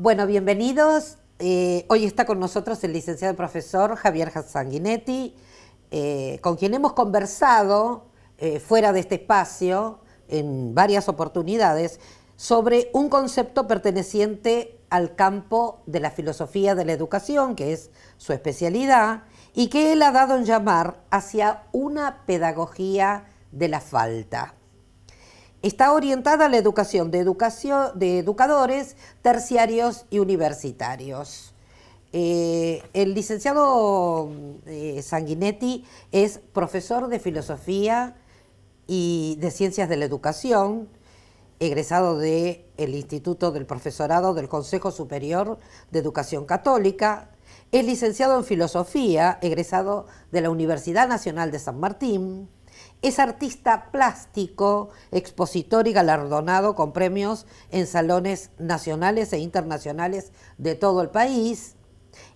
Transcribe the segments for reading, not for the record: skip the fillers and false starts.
Bueno, bienvenidos. Hoy está con nosotros el licenciado y profesor Javier Sanguinetti, con quien hemos conversado fuera de este espacio en varias oportunidades sobre un concepto perteneciente al campo de la filosofía de la educación, que es su especialidad, y que él ha dado en llamar hacia una pedagogía de la falta. Está orientada a la educación de educadores terciarios y universitarios. El licenciado Sanguinetti es profesor de filosofía y de ciencias de la educación, egresado del Instituto del Profesorado del Consejo Superior de Educación Católica. Es licenciado en filosofía, egresado de la Universidad Nacional de San Martín. Es artista plástico, expositor y galardonado con premios en salones nacionales e internacionales de todo el país.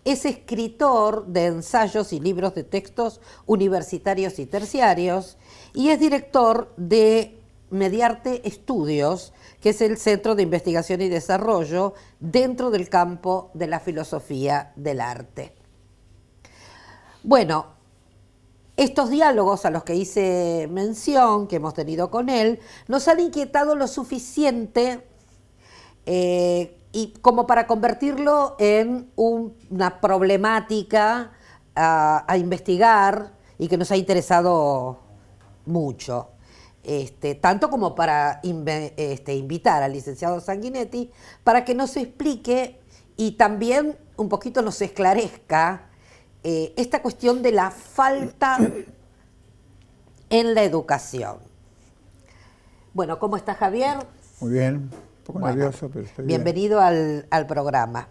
Es escritor de ensayos y libros de textos universitarios y terciarios y es director de Mediarte Estudios, que es el Centro de Investigación y Desarrollo dentro del campo de la filosofía del arte. Bueno, estos diálogos a los que hice mención, que hemos tenido con él, nos han inquietado lo suficiente y como para convertirlo en una problemática a investigar y que nos ha interesado mucho. Tanto como para invitar al licenciado Sanguinetti para que nos explique y también un poquito nos esclarezca esta cuestión de la falta en la educación. Bueno, ¿cómo está Javier? Muy bien, un poco nervioso, pero estoy bienvenido al programa.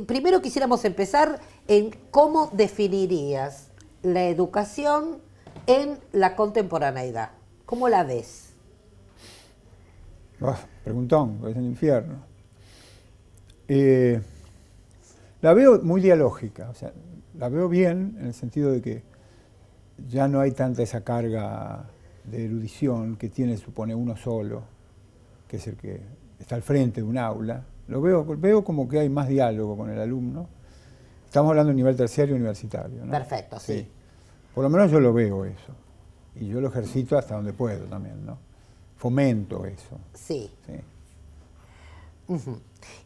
Primero quisiéramos empezar en cómo definirías la educación en la contemporaneidad. ¿Cómo la ves? Preguntón, es el infierno. La veo muy dialógica, o sea, la veo bien en el sentido de que ya no hay tanta esa carga de erudición que supone uno solo, que es el que está al frente de un aula. Lo veo como que hay más diálogo con el alumno. Estamos hablando de nivel terciario universitario, ¿no? Perfecto, sí. Por lo menos yo lo veo eso. Y yo lo ejercito hasta donde puedo también, ¿no? Fomento eso. Sí. Uh-huh.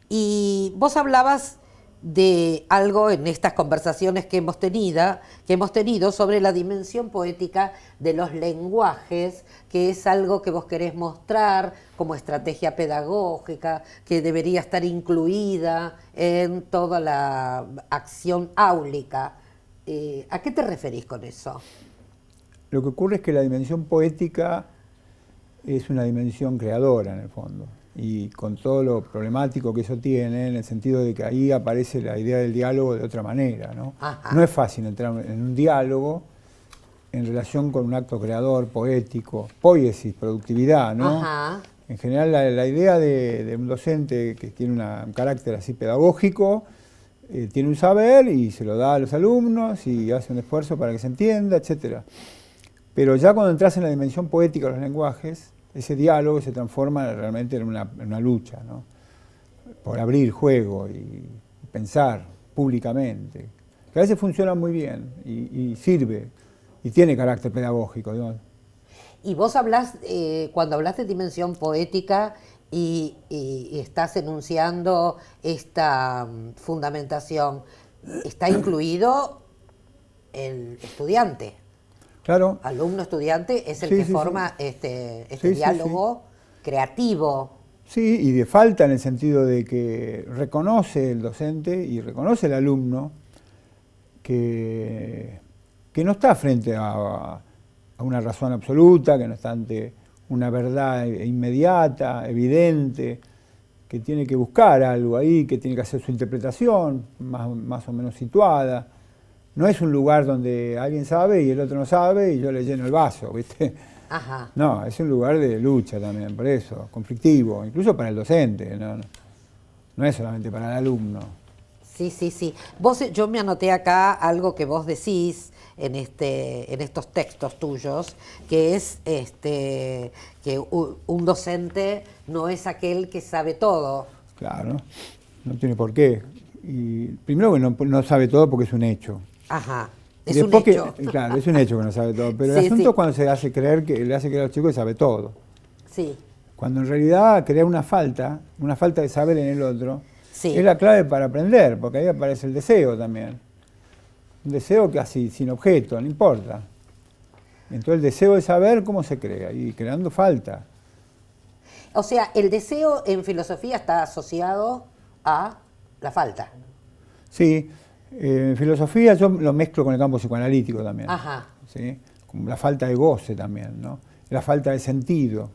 Y vos hablabas de algo en estas conversaciones que hemos tenido sobre la dimensión poética de los lenguajes, que es algo que vos querés mostrar como estrategia pedagógica, que debería estar incluida en toda la acción áulica. ¿A qué te referís con eso? Lo que ocurre es que la dimensión poética es una dimensión creadora en el fondo. Y con todo lo problemático que eso tiene, en el sentido de que ahí aparece la idea del diálogo de otra manera, ¿no? No es fácil entrar en un diálogo en relación con un acto creador, poético, poiesis, productividad, ¿no? Ajá. En general la idea de un docente que tiene un carácter así pedagógico, tiene un saber y se lo da a los alumnos y hace un esfuerzo para que se entienda, etc. Pero ya cuando entras en la dimensión poética de los lenguajes, ese diálogo se transforma realmente en una lucha, ¿no? por abrir juego y pensar públicamente, que a veces funciona muy bien y sirve y tiene carácter pedagógico, digamos. Y vos hablás, cuando hablas de dimensión poética y estás enunciando esta fundamentación, está incluido el estudiante. Claro. Alumno-estudiante es el Sí, que sí, forma sí. este Sí, diálogo creativo. Sí, y de falta en el sentido de que reconoce el docente y reconoce el alumno que no está frente a una razón absoluta, que no está ante una verdad inmediata, evidente, que tiene que buscar algo ahí, que tiene que hacer su interpretación, más o menos situada. No es un lugar donde alguien sabe y el otro no sabe y yo le lleno el vaso, ¿viste? Ajá. No, es un lugar de lucha también, por eso, conflictivo, incluso para el docente, no es solamente para el alumno. Sí, sí, sí. Yo me anoté acá algo que vos decís en estos textos tuyos, que es que un docente no es aquel que sabe todo. Claro, no tiene por qué. Y primero que no sabe todo porque es un hecho. Ajá. Y Es un después hecho. Claro, es un hecho que no sabe todo. Pero Sí, el asunto sí. es cuando le hace creer a los chicos que sabe todo. Sí, Cuando en realidad crea una falta de saber en el otro, sí. es la clave para aprender, porque ahí aparece el deseo también. Un deseo casi sin objeto, no importa. Entonces el deseo de saber cómo se crea, y creando falta. O sea, el deseo en filosofía está asociado a la falta. Sí, en filosofía yo lo mezclo con el campo psicoanalítico también. Ajá. ¿Sí? Como la falta de goce también, ¿no? La falta de sentido.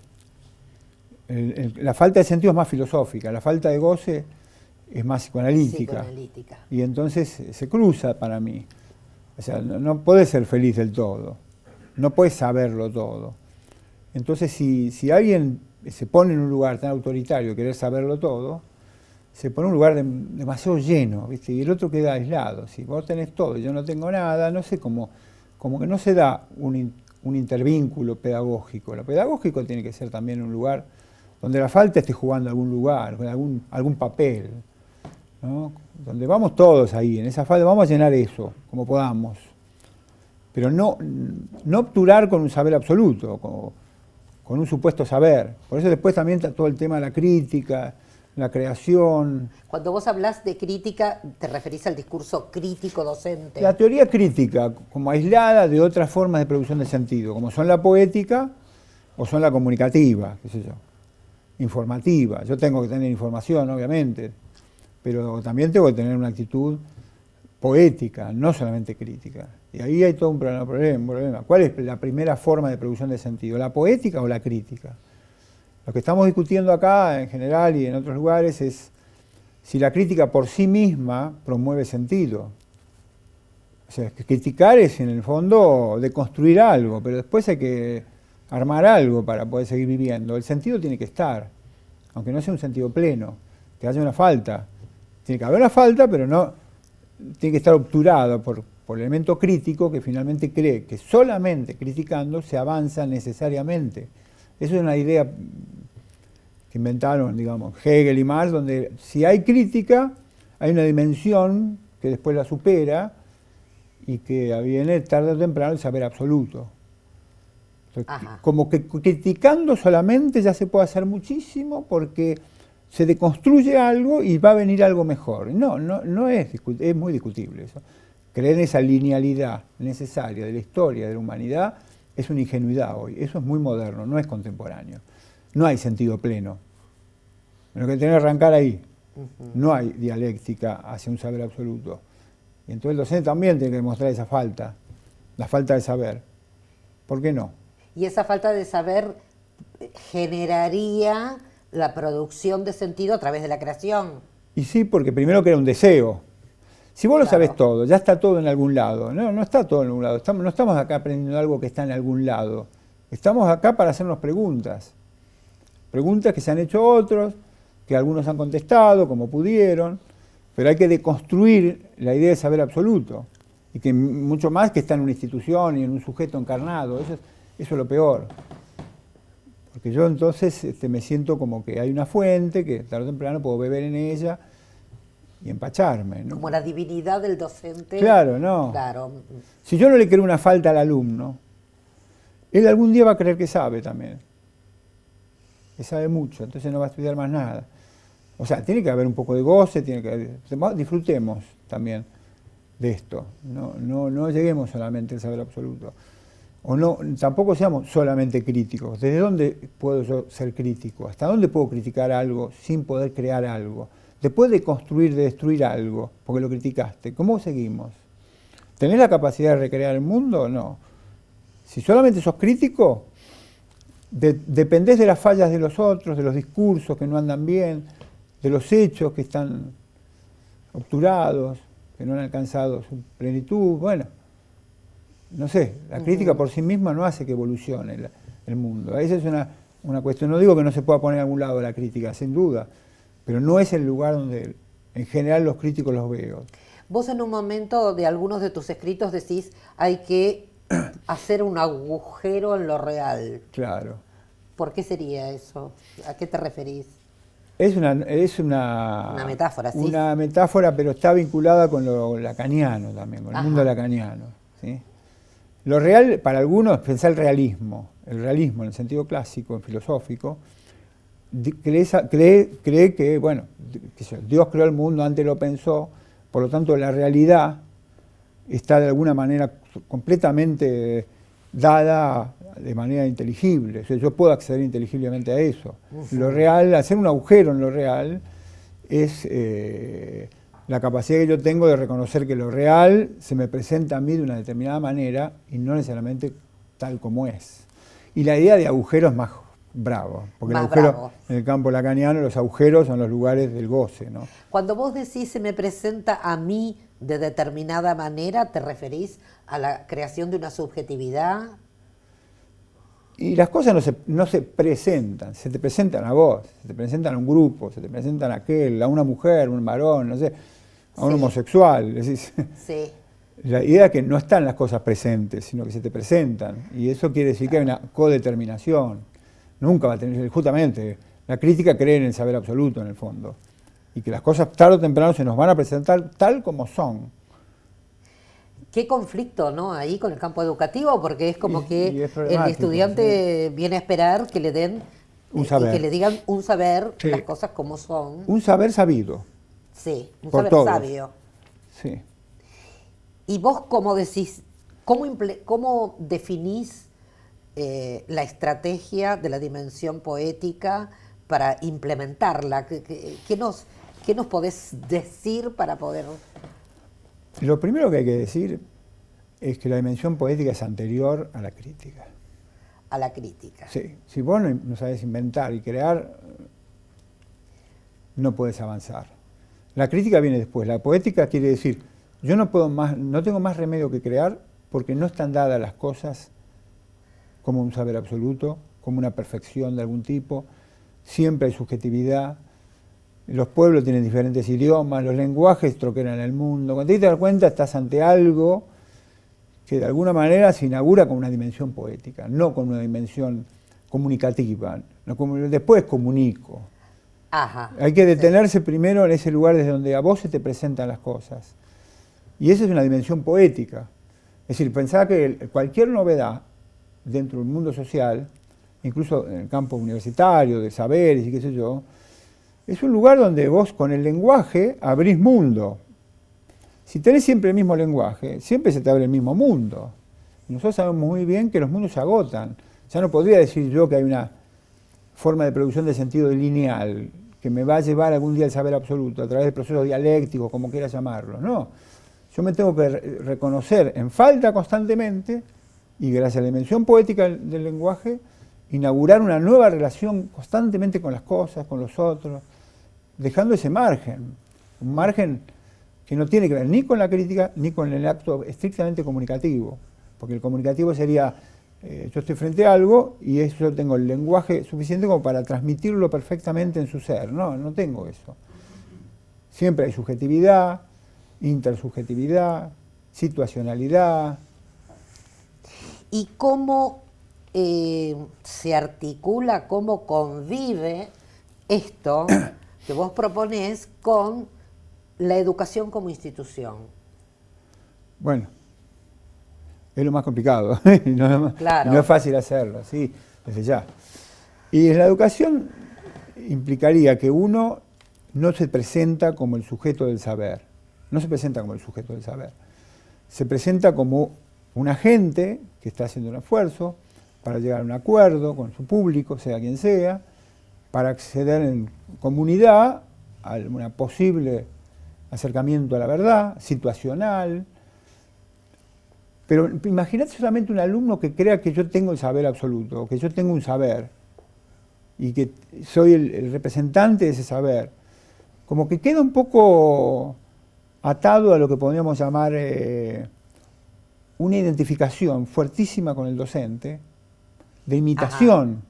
La falta de sentido es más filosófica, la falta de goce es más psicoanalítica. Psicoanalítica. Y entonces se cruza para mí. O sea, no podés ser feliz del todo, no podés saberlo todo. Entonces, si alguien se pone en un lugar tan autoritario, querer saberlo todo, se pone en un lugar demasiado lleno, ¿viste? Y el otro queda aislado. Si vos tenés todo y yo no tengo nada, no sé como que no se da un intervínculo pedagógico. Lo pedagógico tiene que ser también un lugar donde la falta esté jugando algún lugar, algún papel, ¿no? Donde vamos todos ahí, en esa falta, vamos a llenar eso, como podamos. Pero no obturar con un saber absoluto, con un supuesto saber. Por eso después también está todo el tema de la crítica, la creación. Cuando vos hablas de crítica, ¿te referís al discurso crítico docente? La teoría crítica, como aislada de otras formas de producción de sentido, como son la poética o son la comunicativa, qué sé yo, informativa. Yo tengo que tener información, obviamente, pero también tengo que tener una actitud poética, no solamente crítica. Y ahí hay todo un problema. ¿Cuál es la primera forma de producción de sentido? ¿La poética o la crítica? Lo que estamos discutiendo acá, en general y en otros lugares, es si la crítica por sí misma promueve sentido. O sea, criticar es, en el fondo, deconstruir algo, pero después hay que armar algo para poder seguir viviendo. El sentido tiene que estar, aunque no sea un sentido pleno, que haya una falta. Tiene que haber una falta, pero no tiene que estar obturado por el elemento crítico que finalmente cree que solamente criticando se avanza necesariamente. Eso es una idea que inventaron, digamos, Hegel y Marx, donde si hay crítica, hay una dimensión que después la supera y que viene tarde o temprano el saber absoluto. Entonces, como que criticando solamente ya se puede hacer muchísimo porque se deconstruye algo y va a venir algo mejor. No es muy discutible eso. Creer en esa linealidad necesaria de la historia de la humanidad es una ingenuidad hoy. Eso es muy moderno, no es contemporáneo. No hay sentido pleno. Lo que tiene que arrancar ahí. No hay dialéctica hacia un saber absoluto. Y entonces el docente también tiene que demostrar esa falta, la falta de saber. ¿Por qué no? Y esa falta de saber generaría la producción de sentido a través de la creación. Y sí, porque primero crea un deseo. Si vos lo sabés todo, ya está todo en algún lado. No está todo en algún lado. No estamos acá aprendiendo algo que está en algún lado. Estamos acá para hacernos preguntas. Preguntas que se han hecho otros, que algunos han contestado como pudieron, pero hay que deconstruir la idea de saber absoluto. Y que mucho más que está en una institución y en un sujeto encarnado. Eso es lo peor. Porque yo entonces me siento como que hay una fuente que tarde o temprano puedo beber en ella y empacharme, ¿no? Como la divinidad del docente. Claro, no. Claro. Si yo no le creo una falta al alumno, él algún día va a creer que sabe también. Que sabe mucho, entonces no va a estudiar más nada. O sea, tiene que haber un poco de goce, disfrutemos también de esto. No lleguemos solamente al saber absoluto. O no, tampoco seamos solamente críticos. ¿Desde dónde puedo yo ser crítico? ¿Hasta dónde puedo criticar algo sin poder crear algo? Después de construir, de destruir algo, porque lo criticaste, ¿cómo seguimos? ¿Tenés la capacidad de recrear el mundo? No. Si solamente sos crítico, dependés de las fallas de los otros, de los discursos que no andan bien, de los hechos que están obturados, que no han alcanzado su plenitud. Bueno, no sé, la crítica por sí misma no hace que evolucione el mundo. Esa es una cuestión. No digo que no se pueda poner a algún lado la crítica, sin duda, pero no es el lugar donde en general los críticos los veo. Vos en un momento de algunos de tus escritos decís hay que hacer un agujero en lo real. Claro. ¿Por qué sería eso? ¿A qué te referís? Es una metáfora, sí. Una metáfora, pero está vinculada con lo lacaniano también, con el mundo lacaniano, ¿sí? Lo real, para algunos, pensar el realismo en el sentido clásico, en filosófico, cree que, bueno, Dios creó el mundo, antes lo pensó, por lo tanto la realidad está de alguna manera completamente dada de manera inteligible. O sea, yo puedo acceder inteligiblemente a eso. Lo real, hacer un agujero en lo real, es la capacidad que yo tengo de reconocer que lo real se me presenta a mí de una determinada manera y no necesariamente tal como es. Y la idea de agujero es más bravo, porque Más el agujero, bravo. en el campo lacaniano, los agujeros son los lugares del goce, ¿no? Cuando vos decís se me presenta a mí de determinada manera, ¿te referís a la creación de una subjetividad? Y las cosas no se presentan, se te presentan a vos, se te presentan a un grupo, se te presentan a aquel, a una mujer, a un varón, no sé, a un homosexual. Es decir, Sí. la idea es que no están las cosas presentes, sino que se te presentan. Y eso quiere decir que hay una codeterminación. Nunca va a tener, justamente, la crítica cree en el saber absoluto en el fondo. Y que las cosas tarde o temprano se nos van a presentar tal como son. Qué conflicto, ¿no? Ahí con el campo educativo, porque es como Y que es el problemático, estudiante viene a esperar que le den Un saber. y que le digan un saber, Sí. las cosas como son. Un saber sabido. Sí, un por saber todos. sabio. Sí. ¿Y vos cómo decís, cómo definís la estrategia de la dimensión poética para implementarla? ¿Qué nos podés decir para poder...? Lo primero que hay que decir es que la dimensión poética es anterior a la crítica. A la crítica. Sí. Si vos no sabés inventar y crear, no puedes avanzar. La crítica viene después. La poética quiere decir, yo no tengo más remedio que crear porque no están dadas las cosas como un saber absoluto, como una perfección de algún tipo. Siempre hay subjetividad. Los pueblos tienen diferentes idiomas, los lenguajes troquelan el mundo. Cuando te das cuenta, estás ante algo que de alguna manera se inaugura con una dimensión poética, no con una dimensión comunicativa. Después comunico. Ajá. Hay que detenerse primero en ese lugar desde donde a vos se te presentan las cosas. Y esa es una dimensión poética. Es decir, pensar que cualquier novedad dentro del mundo social, incluso en el campo universitario, de saberes y qué sé yo, es un lugar donde vos con el lenguaje abrís mundo. Si tenés siempre el mismo lenguaje, siempre se te abre el mismo mundo. Y nosotros sabemos muy bien que los mundos se agotan. Ya no podría decir yo que hay una forma de producción de sentido lineal que me va a llevar algún día al saber absoluto, a través de procesos dialécticos, como quieras llamarlo. No, yo me tengo que reconocer en falta constantemente y gracias a la dimensión poética del lenguaje, inaugurar una nueva relación constantemente con las cosas, con los otros, dejando ese margen, un margen que no tiene que ver ni con la crítica ni con el acto estrictamente comunicativo, porque el comunicativo sería, yo estoy frente a algo y yo tengo el lenguaje suficiente como para transmitirlo perfectamente en su ser. No tengo eso. Siempre hay subjetividad, intersubjetividad, situacionalidad. ¿Y cómo se articula, cómo convive esto que vos proponés con la educación como institución? Bueno, es lo más complicado, Claro. no es fácil hacerlo, sí, desde ya. Y en la educación implicaría que uno no se presenta como el sujeto del saber, no se presenta como el sujeto del saber, se presenta como un agente que está haciendo un esfuerzo para llegar a un acuerdo con su público, sea quien sea, para acceder en comunidad a un posible acercamiento a la verdad, situacional. Pero imagínate solamente un alumno que crea que yo tengo el saber absoluto, o que yo tengo un saber, y que soy el representante de ese saber. Como que queda un poco atado a lo que podríamos llamar una identificación fuertísima con el docente, de imitación,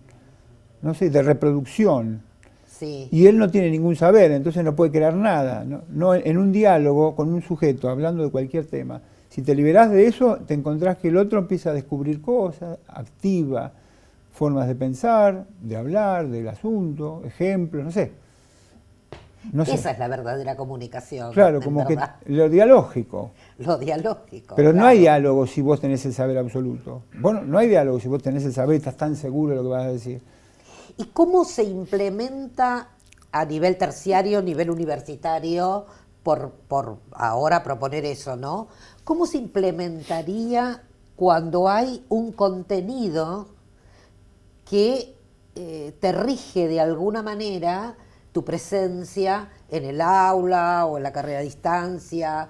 no sé, de reproducción. Sí. Y él no tiene ningún saber, entonces no puede crear nada. No, en un diálogo con un sujeto, hablando de cualquier tema, si te liberás de eso, te encontrás que el otro empieza a descubrir cosas, activa formas de pensar, de hablar, del asunto, ejemplos, no sé. Esa es la verdadera comunicación. Claro, como verdad. que lo dialógico. Lo dialógico. Pero claro. no hay diálogo si vos tenés el saber absoluto. Bueno, no hay diálogo si vos tenés el saber y estás tan seguro de lo que vas a decir. ¿Y cómo se implementa a nivel terciario, nivel universitario, por ahora proponer eso, ¿no? ¿Cómo se implementaría cuando hay un contenido que te rige de alguna manera tu presencia en el aula o en la carrera a distancia,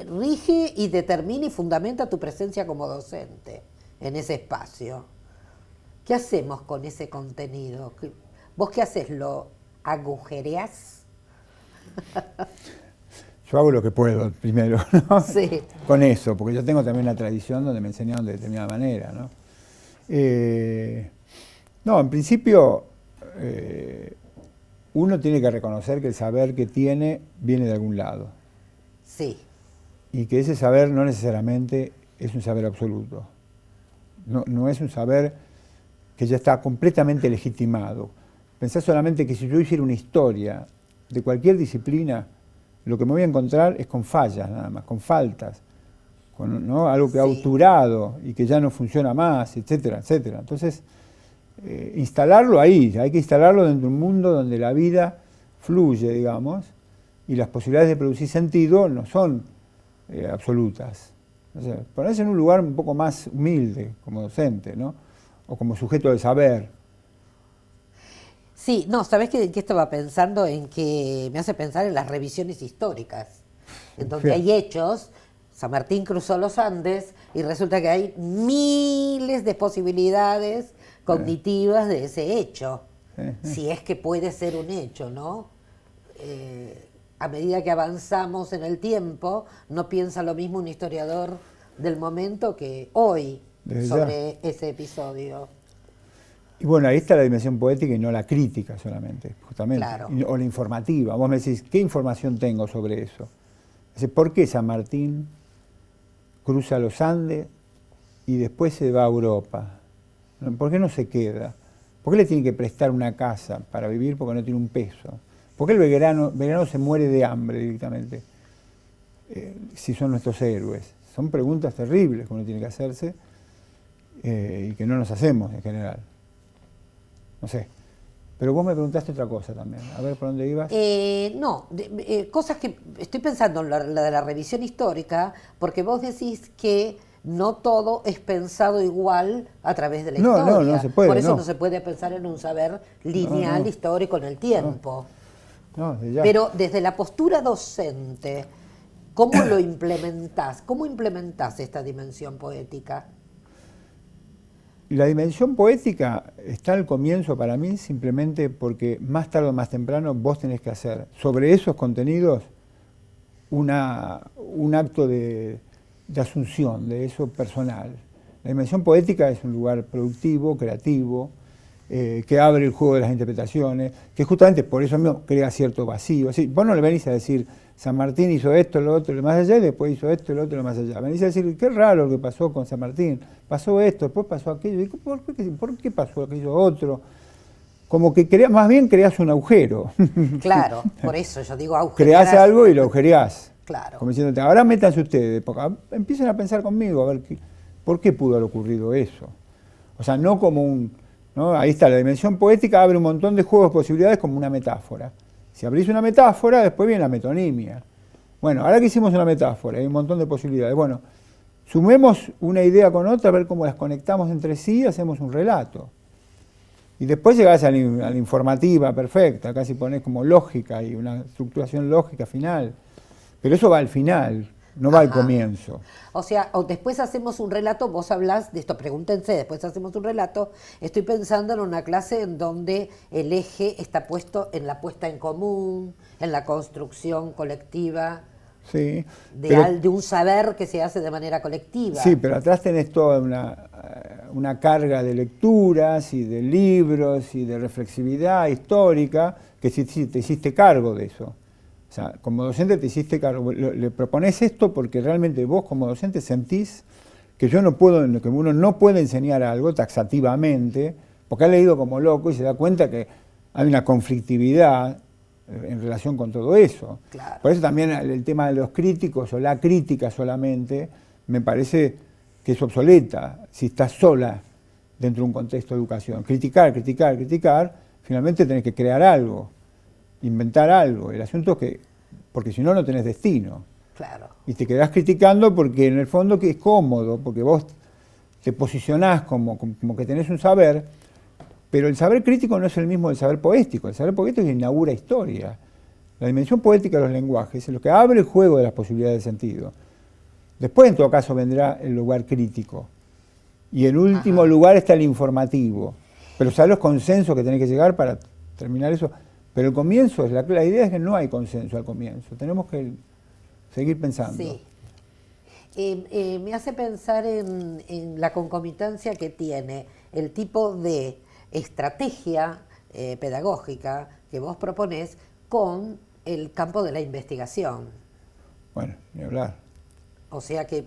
rige y determina y fundamenta tu presencia como docente en ese espacio? ¿Qué hacemos con ese contenido? ¿Vos qué haces? ¿Lo agujereás? Yo hago lo que puedo primero, ¿no? Sí. Con eso, porque yo tengo también una tradición donde me enseñaron de determinada manera, ¿no? No, en principio uno tiene que reconocer que el saber que tiene viene de algún lado. Sí. Y que ese saber no necesariamente es un saber absoluto. No es un saber que ya está completamente legitimado. Pensá solamente que si yo hiciera una historia de cualquier disciplina, lo que me voy a encontrar es con fallas nada más, con faltas, con, ¿no? Algo que ha obturado y que ya no funciona más, etcétera, etcétera. Entonces, instalarlo ahí, hay que instalarlo dentro de un mundo donde la vida fluye, digamos, y las posibilidades de producir sentido no son absolutas. O sea, ponerse en un lugar un poco más humilde como docente, ¿no? O como sujeto del saber. Sí, no, ¿sabés qué estaba pensando? En que me hace pensar en las revisiones históricas, en donde hay hechos. San Martín cruzó los Andes y resulta que hay miles de posibilidades cognitivas de ese hecho, si es que puede ser un hecho, ¿no? A medida que avanzamos en el tiempo, no piensa lo mismo un historiador del momento que hoy sobre ese episodio. Y bueno, ahí está la dimensión poética y no la crítica solamente, justamente. Claro. O la informativa. Vos me decís, ¿qué información tengo sobre eso? ¿Por qué San Martín cruza los Andes y después se va a Europa? ¿Por qué no se queda? ¿Por qué le tiene que prestar una casa para vivir porque no tiene un peso? ¿Por qué el Belgrano se muere de hambre directamente? Si son nuestros héroes. Son preguntas terribles que uno tiene que hacerse y que no nos hacemos en general. No sé. Pero vos me preguntaste otra cosa también. A ver, ¿por dónde ibas? No, cosas que estoy pensando en la de la revisión histórica, porque vos decís que no todo es pensado igual a través de la historia. No se puede. Por eso no se puede pensar en un saber lineal histórico en el tiempo. Pero desde la postura docente, ¿cómo lo implementás? ¿Cómo implementás esta dimensión poética? La dimensión poética está al comienzo para mí simplemente porque más tarde o más temprano vos tenés que hacer sobre esos contenidos un acto de asunción de eso personal. La dimensión poética es un lugar productivo, creativo, que abre el juego de las interpretaciones, que justamente por eso mismo crea cierto vacío. Así, vos no le venís a decir, San Martín hizo esto, lo otro, lo más allá, y después hizo esto, lo otro, lo más allá. Venís a decir, qué raro lo que pasó con San Martín, pasó esto, después pasó aquello, y ¿por qué pasó aquello otro? Como que más bien creás un agujero. Claro, por eso yo digo agujerear. Creás algo y lo agujereás. Claro. Como diciéndote, ahora métanse ustedes, porque empiecen a pensar conmigo, a ver por qué pudo haber ocurrido eso. O sea, no como un... ¿no? Ahí está, la dimensión poética abre un montón de juegos de posibilidades como una metáfora. Si abrís una metáfora, después viene la metonimia. Bueno, ahora que hicimos una metáfora, hay un montón de posibilidades. Bueno, sumemos una idea con otra, a ver cómo las conectamos entre sí y hacemos un relato. Y después llegás a la informativa perfecta, casi ponés como lógica y una estructuración lógica final. Pero eso va al final, no va al comienzo. O sea, o después hacemos un relato, vos hablás de esto, pregúntense, después hacemos un relato. Estoy pensando en una clase en donde el eje está puesto en la puesta en común, en la construcción colectiva, sí, de un saber que se hace de manera colectiva. Sí, pero atrás tenés toda una carga de lecturas y de libros y de reflexividad histórica que te hiciste cargo de eso. O sea, como docente te hiciste cargo, le proponés esto porque realmente vos como docente sentís que que uno no puede enseñar algo taxativamente, porque ha leído como loco y se da cuenta que hay una conflictividad en relación con todo eso. Claro. Por eso también el tema de los críticos o la crítica solamente me parece que es obsoleta si estás sola dentro de un contexto de educación. Criticar, finalmente tenés que crear algo, inventar algo. El asunto es que, porque si no, no tenés destino. Claro. Y te quedás criticando porque en el fondo que es cómodo, porque vos te posicionás como que tenés un saber, pero el saber crítico no es el mismo del saber poético. El saber poético inaugura historia. La dimensión poética de los lenguajes es lo que abre el juego de las posibilidades de sentido. Después, en todo caso, vendrá el lugar crítico. Y en último lugar está el informativo. Pero sabes los consensos que tenés que llegar para terminar eso. Pero el comienzo, la idea es que no hay consenso al comienzo. Tenemos que seguir pensando. Sí. Me hace pensar en la concomitancia que tiene el tipo de estrategia pedagógica que vos proponés con el campo de la investigación. Bueno, ni hablar. O sea que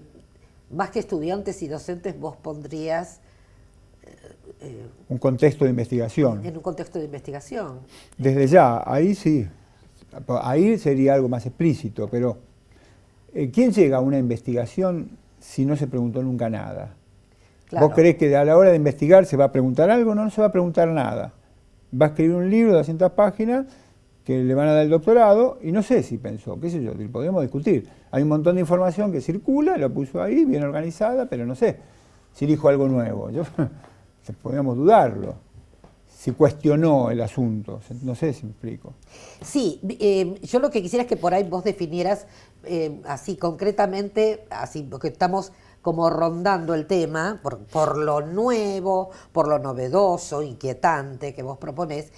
más que estudiantes y docentes vos pondrías... un contexto de investigación. En un contexto de investigación. Desde ya, ahí sí. Ahí sería algo más explícito, pero ¿quién llega a una investigación si no se preguntó nunca nada? Claro. ¿Vos creés que a la hora de investigar se va a preguntar algo? No, no se va a preguntar nada. Va a escribir un libro de 200 páginas que le van a dar el doctorado y no sé si pensó, qué sé yo, podemos discutir. Hay un montón de información que circula, lo puso ahí, bien organizada, pero no sé si dijo algo nuevo. Podríamos dudarlo. Si cuestionó el asunto, no sé si me explico. Sí, yo lo que quisiera es que por ahí vos definieras así concretamente, así porque estamos como rondando el tema, por lo nuevo, por lo novedoso, inquietante que vos proponés.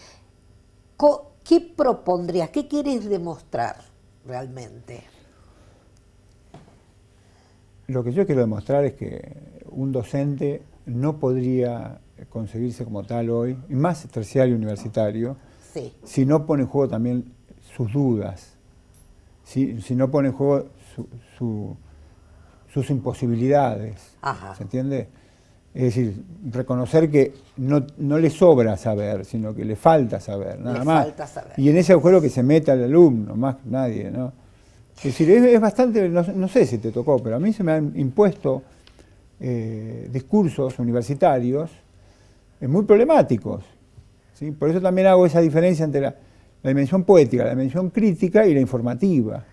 ¿Qué propondrías? ¿Qué quieres demostrar realmente? Lo que yo quiero demostrar es que un docente no podría concebirse como tal hoy, y más terciario universitario, sí, si no pone en juego también sus dudas, si no pone en juego sus imposibilidades. Ajá. ¿Se entiende? Es decir, reconocer que no le sobra saber, sino que le falta saber, nada más. Falta saber. Y en ese agujero que se meta el alumno, más que nadie, ¿no? Es decir, es bastante, no sé si te tocó, pero a mí se me han impuesto discursos universitarios muy problemáticos, ¿sí? Por eso también hago esa diferencia entre la dimensión poética, la dimensión crítica y la informativa,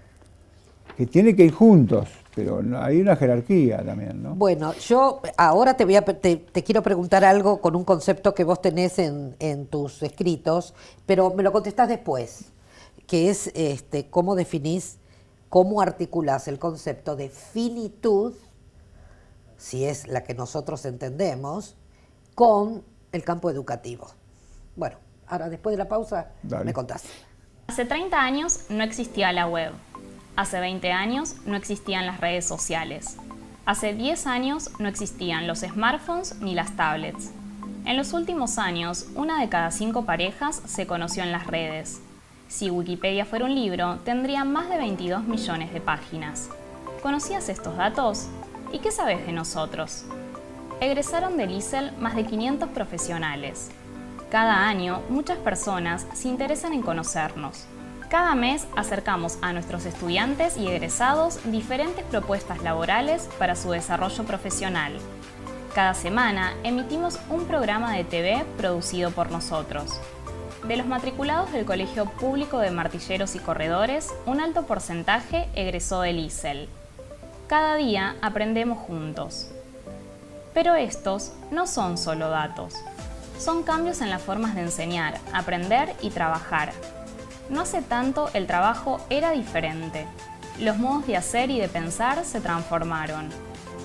que tiene que ir juntos, pero hay una jerarquía también, ¿no? Bueno, yo ahora te quiero preguntar algo con un concepto que vos tenés en tus escritos, pero me lo contestás después, que es cómo definís, cómo articulás el concepto de finitud, si es la que nosotros entendemos, con el campo educativo. Bueno, ahora después de la pausa me contás. Hace 30 años no existía la web. Hace 20 años no existían las redes sociales. Hace 10 años no existían los smartphones ni las tablets. En los últimos años, 1 de cada 5 parejas se conoció en las redes. Si Wikipedia fuera un libro, tendría más de 22 millones de páginas. ¿Conocías estos datos? ¿Y qué sabes de nosotros? Egresaron del ISEL más de 500 profesionales. Cada año, muchas personas se interesan en conocernos. Cada mes acercamos a nuestros estudiantes y egresados diferentes propuestas laborales para su desarrollo profesional. Cada semana emitimos un programa de TV producido por nosotros. De los matriculados del Colegio Público de Martilleros y Corredores, un alto porcentaje egresó del ISEL. Cada día aprendemos juntos. Pero estos no son solo datos. Son cambios en las formas de enseñar, aprender y trabajar. No hace tanto el trabajo era diferente. Los modos de hacer y de pensar se transformaron.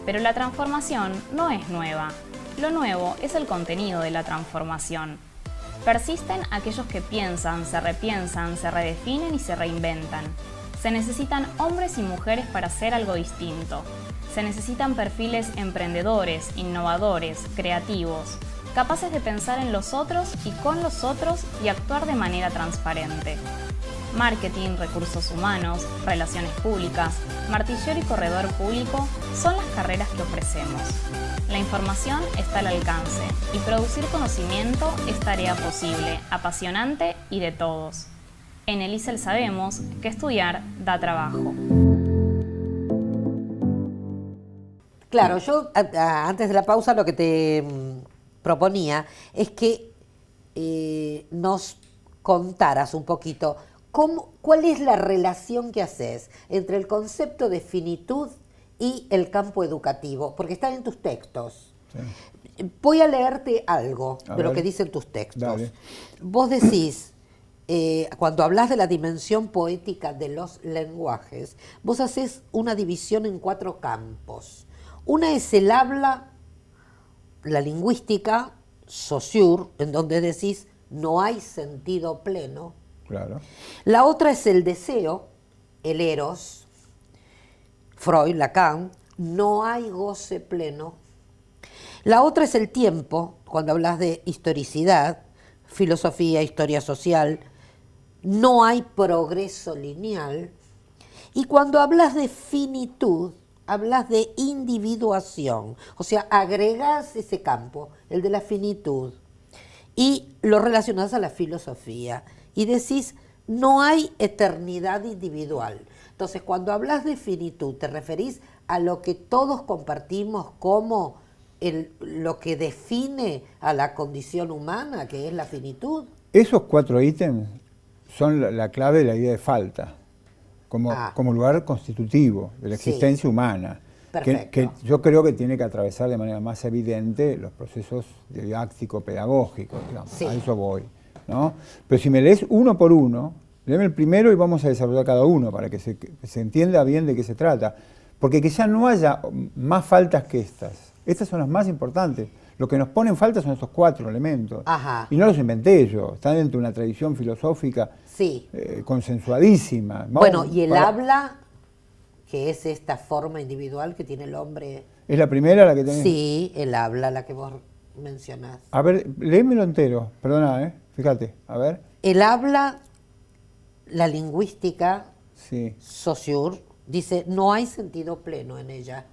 Pero la transformación no es nueva. Lo nuevo es el contenido de la transformación. Persisten aquellos que piensan, se repiensan, se redefinen y se reinventan. Se necesitan hombres y mujeres para hacer algo distinto. Se necesitan perfiles emprendedores, innovadores, creativos, capaces de pensar en los otros y con los otros y actuar de manera transparente. Marketing, recursos humanos, relaciones públicas, martillero y corredor público son las carreras que ofrecemos. La información está al alcance y producir conocimiento es tarea posible, apasionante y de todos. En el ISEL sabemos que estudiar da trabajo. Claro, yo antes de la pausa lo que te proponía es que nos contaras un poquito cuál es la relación que haces entre el concepto de finitud y el campo educativo, porque está en tus textos. Sí. Voy a leerte algo de lo que dicen tus textos. Dale. Vos decís, cuando hablas de la dimensión poética de los lenguajes, vos haces una división en 4 campos. Una es el habla, la lingüística, Saussure, en donde decís no hay sentido pleno. Claro. La otra es el deseo, el eros, Freud, Lacan, no hay goce pleno. La otra es el tiempo, cuando hablas de historicidad, filosofía, historia social, no hay progreso lineal. Y cuando hablas de finitud, hablas de individuación, o sea, agregás ese campo, el de la finitud, y lo relacionás a la filosofía, y decís, no hay eternidad individual. Entonces, cuando hablas de finitud, ¿te referís a lo que todos compartimos como lo que define a la condición humana, que es la finitud? Esos 4 ítems son la clave de la idea de falta, como lugar constitutivo de la existencia humana, que yo creo que tiene que atravesar de manera más evidente los procesos didáctico-pedagógicos, digamos. Sí. A eso voy, ¿no? Pero si me lees uno por uno, léeme el primero y vamos a desarrollar cada uno para que se entienda bien de qué se trata, porque quizá no haya más faltas que estas. Estas son las más importantes. Lo que nos pone en falta son estos 4 elementos. Ajá. Y no los inventé yo, están dentro de una tradición filosófica consensuadísima. Bueno, y el habla, que es esta forma individual que tiene el hombre. ¿Es la primera la que tenés? Sí, el habla, la que vos mencionás. A ver, léemelo entero, perdona, fíjate, a ver. El habla, la lingüística, Saussure, dice, no hay sentido pleno en ella.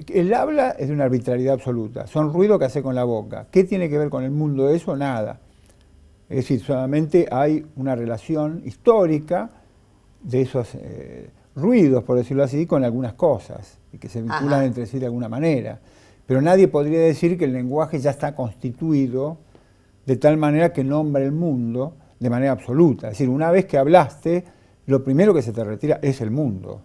El habla es de una arbitrariedad absoluta, son ruidos que hace con la boca. ¿Qué tiene que ver con el mundo eso? Nada. Es decir, solamente hay una relación histórica de esos ruidos, por decirlo así, con algunas cosas, y que se vinculan entre sí de alguna manera. Pero nadie podría decir que el lenguaje ya está constituido de tal manera que nombra el mundo de manera absoluta. Es decir, una vez que hablaste, lo primero que se te retira es el mundo,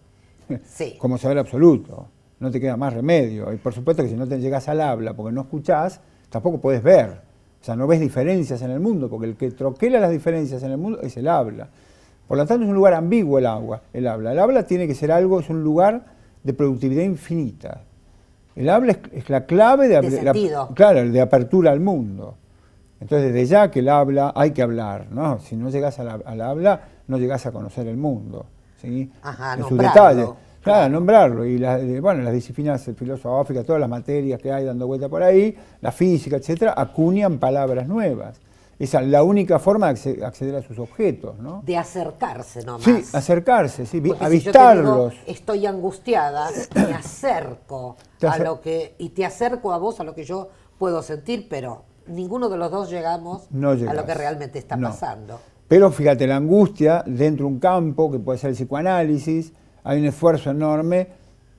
como saber absoluto. No te queda más remedio. Y por supuesto que si no te llegas al habla porque no escuchás, tampoco podés ver. O sea, no ves diferencias en el mundo, porque el que troquela las diferencias en el mundo es el habla. Por lo tanto, es un lugar ambiguo el habla. El habla tiene que ser algo, es un lugar de productividad infinita. El habla es la clave de apertura al mundo. Entonces, desde ya que el habla hay que hablar, ¿no? Si no llegas al habla, no llegas a conocer el mundo, ¿sí? En sus detalles. Claro, nombrarlo. Y bueno, las disciplinas filosóficas, todas las materias que hay dando vuelta por ahí, la física, etcétera, acuñan palabras nuevas. Esa es la única forma de acceder a sus objetos, ¿no? De acercarse nomás. Sí, acercarse, sí, Porque avistarlos. Si yo te digo, estoy angustiada, me acerco a lo que, y te acerco a vos a lo que yo puedo sentir, pero ninguno de los dos llegamos No a llegás. lo que realmente está No. pasando. Pero fíjate, la angustia, dentro de un campo que puede ser el psicoanálisis, hay un esfuerzo enorme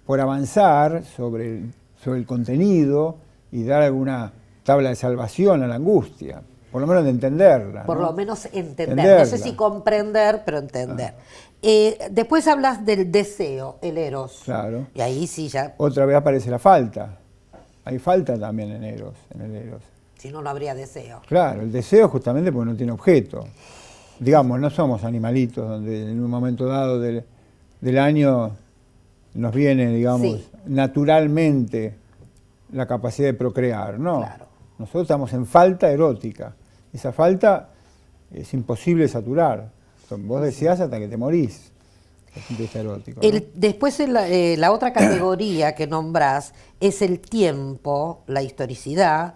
por avanzar sobre el contenido y dar alguna tabla de salvación a la angustia, por lo menos de entenderla. Por ¿no? lo menos entender. Entenderla. No sé si comprender, pero entender. Después hablas del deseo, el eros. Claro. Y ahí sí ya, Otra vez aparece la falta. Hay falta también en el eros. si no, no habría deseo. Claro, el deseo justamente porque no tiene objeto. Digamos, no somos animalitos donde en un momento dado del año nos viene, digamos, Sí. naturalmente la capacidad de procrear, ¿no? Claro. Nosotros estamos en falta erótica. Esa falta es imposible saturar. Vos deseás hasta que te morís. Desde el punto de vista erótico, ¿no? Después la otra categoría que nombrás es el tiempo, la historicidad,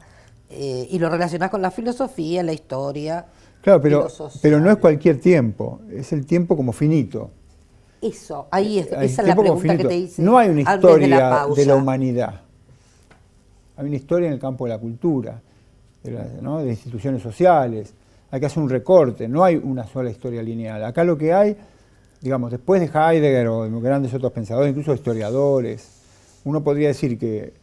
y lo relacionás con la filosofía, la historia. Claro, y lo pero no es social. cualquier tiempo, es el tiempo como finito. Eso, ahí esa Hay es la tiempo como pregunta que finito. te hice No hay una antes de la historia pausa. de la humanidad. Hay una historia en el campo de la cultura, ¿no? De instituciones sociales. Hay que hacer un recorte, no hay una sola historia lineal. Acá lo que hay, digamos, después de Heidegger o de grandes otros pensadores, incluso historiadores, uno podría decir que